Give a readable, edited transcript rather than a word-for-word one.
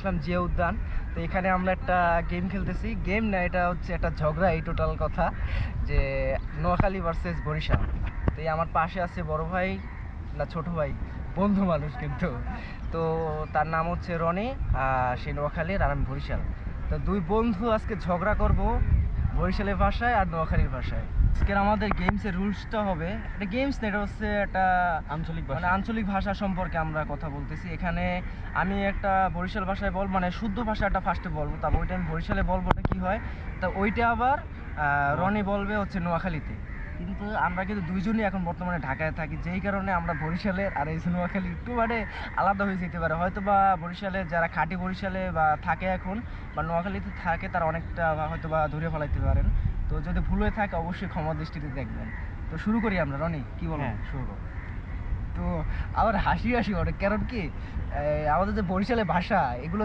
আসলাম জিয়া উদ্যান। তো এখানে আমরা একটা গেম খেলতেছি, গেম না এটা হচ্ছে একটা ঝগড়া, এই টোটাল কথা যে নোয়াখালী ভার্সেস বরিশাল। তো এই আমার পাশে আছে বড় ভাই না ছোট ভাই, বন্ধু মানুষ কিন্তু। তো তার নাম হচ্ছে রনি, সে নোয়াখালীর আর আমি বরিশাল। তো দুই বন্ধু আজকে ঝগড়া করব বরিশালের ভাষায় আর নোয়াখালীর ভাষায়। আজকের আমাদের গেমসের রুলসটা হবে, এটা গেমস না, এটা হচ্ছে একটা আঞ্চলিক মানে আঞ্চলিক ভাষা সম্পর্কে আমরা কথা বলতেছি। এখানে আমি একটা বরিশাল ভাষায় বলবো, মানে শুদ্ধ ভাষাটা ফার্স্টে বলবো, তারপর ওইটা আমি বরিশালে বলবো, ওটা কী হয়। তা ওইটা আবার রনি বলবে হচ্ছে নোয়াখালীতে। কিন্তু আমরা কিন্তু দুইজনই এখন বর্তমানে ঢাকায় থাকি, যেই কারণে আমরা বরিশালের আর এই নোয়াখালী একটু মানে আলাদা হয়ে যেতে পারে। হয়তো বা বরিশালে যারা খাঁটি বরিশালে বা থাকে এখন বা নোয়াখালীতে থাকে তারা অনেকটা হয়তো বা ধরে ফেলাইতে পারেন। তো যদি ভুল হয়ে থাকে অবশ্যই ক্ষমা দৃষ্টিতে দেখবেন। তো শুরু করি আমরা, রনি কি বলো? হ্যাঁ, শুরু করো। তো আমার হাসি হাসি অনেক, কারণ কি আমাদের যে বরিশালের ভাষা এগুলো